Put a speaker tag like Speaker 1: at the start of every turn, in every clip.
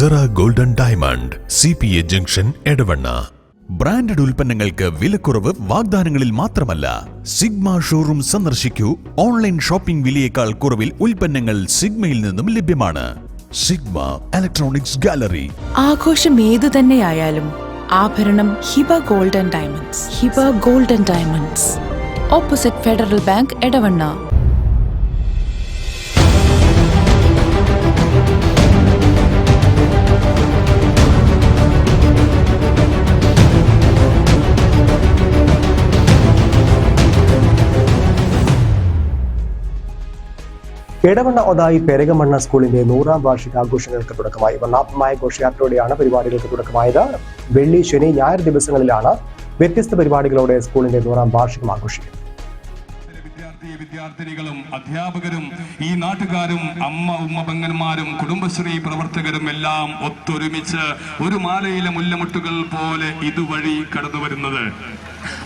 Speaker 1: Cera golden diamond CPA junction Edavanna. Branded ഉൽപ്പന്നങ്ങൾക്ക് വിലക്കുറവ് വാഗ്ദാനങ്ങളിൽ മാത്രമല്ല, സിഗ്മ ഷോറൂം സന്ദർശിക്കൂ. ഓൺലൈൻ ഷോപ്പിംഗ് വിലയേക്കാൾ കുറവിൽ ഉൽപ്പന്നങ്ങൾ സിഗ്മയിൽ നിന്നും ലഭ്യമാണ്. Sigma electronics gallery.
Speaker 2: ആഘോഷം ഏതു തന്നെയായാലും ആഭരണം Hiba golden diamonds. Hiba golden diamonds, opposite federal bank, Edavanna.
Speaker 3: Edavanna Othayi Perakamanna സ്കൂളിന്റെ 100ാം വാർഷികാഘോഷങ്ങൾക്ക് തുടക്കമായി. വർണ്ണാഭമായ ഘോഷയാത്രയോടെയാണ് പരിപാടികൾക്ക് തുടക്കമായത്. വെള്ളി, ശനി, ഞായർ ദിവസങ്ങളിലാണ് വ്യത്യസ്ത പരിപാടികളോടെ സ്കൂളിന്റെ 100ാം വാർഷികം ആഘോഷിക്കുന്നത്.
Speaker 4: വിദ്യാർത്ഥിനികളും അധ്യാപകരും ഈ നാട്ടുകാരും ഉമ്മ പെങ്ങന്മാരും കുടുംബശ്രീ പ്രവർത്തകരും എല്ലാം ഒത്തൊരുമിച്ച് ഒരു മാലയിലെ മുല്ലമുട്ടുകൾ പോലെ ഇതുവഴി കടന്നു വരുന്നത്.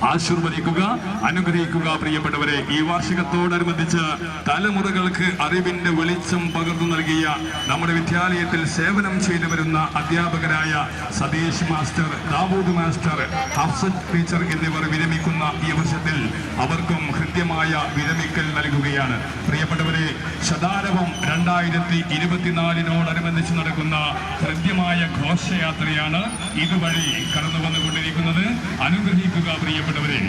Speaker 4: ആശീർവദിക്കുക, അനുഗ്രഹിക്കുക പ്രിയപ്പെട്ടവരെ. ഈ വാർഷികത്തോടനുബന്ധിച്ച് തലമുറകൾക്ക് അറിവിന്റെ വെളിച്ചം പകർന്നു നൽകിയ നമ്മുടെ വിദ്യാലയത്തിൽ സേവനം ചെയ്തു വരുന്ന അധ്യാപകരായ Satish master, Dawood master, Hafsath teacher എന്നിവർ വിരമിക്കുന്ന ഈ വർഷത്തിൽ അവർക്കും ഹൃദ്യമായ വിരമിക്കൽ നൽകുകയാണ്. പ്രിയപ്പെട്ടവരെ, ശതാരവം 2024 നടക്കുന്ന ഹൃദ്യമായ ഘോഷയാത്രയാണ് ഇതുവഴി കടന്നു വന്നുകൊണ്ടിരിക്കുന്നത്. അനുഗ്രഹിക്കുക പ്രിയപ്പെട്ടവരെ.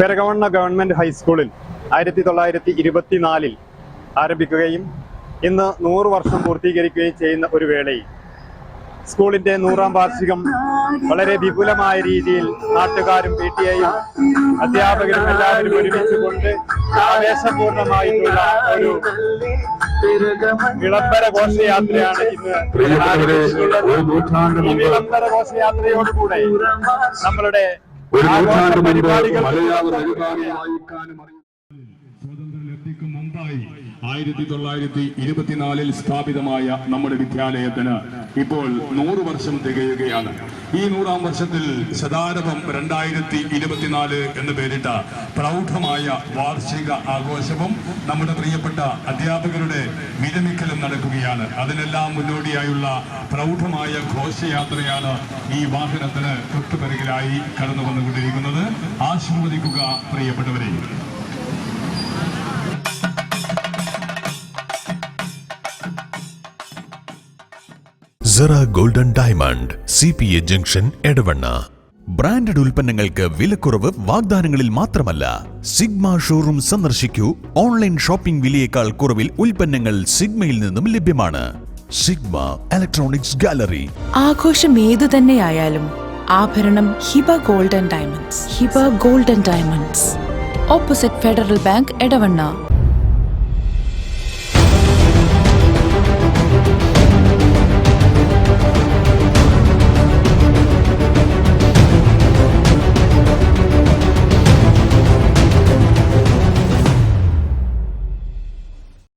Speaker 5: പെരകമണ്ണ ഗവൺമെന്റ് ഹൈസ്കൂളിൽ 1924 ആരംഭിക്കുകയും ഇന്ന് 100 വർഷം പൂർത്തീകരിക്കുകയും ചെയ്യുന്ന ഒരു വേളയിൽ സ്കൂളിന്റെ 100ാം വാർഷികം വളരെ വിപുലമായ രീതിയിൽ നാട്ടുകാരും PTA-യും അധ്യാപകരും എല്ലാവരും ഒരുമിച്ചുകൊണ്ട് ആവേശപൂർണമായിട്ടുള്ള ഒരു വിളംബര ഘോഷയാത്രയാണ് ഇന്ന് ആരംഭിച്ചിട്ടുള്ളത്. ഈ വിളംബര ഘോഷയാത്രയോടുകൂടെ നമ്മളുടെ
Speaker 4: സ്വാതന്ത്ര്യലബ്ധിക്ക് മുമ്പായി 1924 സ്ഥാപിതമായ നമ്മുടെ വിദ്യാലയത്തിന് ഇപ്പോൾ 100 വർഷം തികയുകയാണ്. ഈ 100ാം വർഷത്തിൽ ശതാരവം 2024 എന്ന് പേരിട്ട പ്രൗഢമായ വാർഷിക ആഘോഷവും നമ്മുടെ പ്രിയപ്പെട്ട അധ്യാപകരുടെ വിരമിക്കലും നടക്കുകയാണ്. അതിനെല്ലാം മുന്നോടിയായുള്ള പ്രൗഢമായ ഘോഷയാത്രയാണ് ഈ വാഹനത്തിന് തൊട്ടുപിറകിലായി കടന്നു വന്നുകൊണ്ടിരിക്കുന്നത്. ആശീർവദിക്കുക പ്രിയപ്പെട്ടവരെ.
Speaker 1: Sera golden diamond CPA junction Edavanna. Branded ഉൽപ്പന്നങ്ങൾക്ക് വിലക്കുറവ് വാഗ്ദാനങ്ങളിൽ മാത്രമല്ല, സിഗ്മ ഷോറൂം സന്ദർശിക്കൂ. ഓൺലൈൻ ഷോപ്പിംഗ് വിലയേക്കാൾ കുറവിൽ ഉൽപ്പന്നങ്ങൾ സിഗ്മയിൽ നിന്നും ലഭ്യമാണ്. Sigma electronics gallery.
Speaker 2: ആഘോഷം ഏതു തന്നെയായാലും ആഭരണം Hiba golden diamonds. Hiba golden diamonds, opposite federal bank, Edavanna.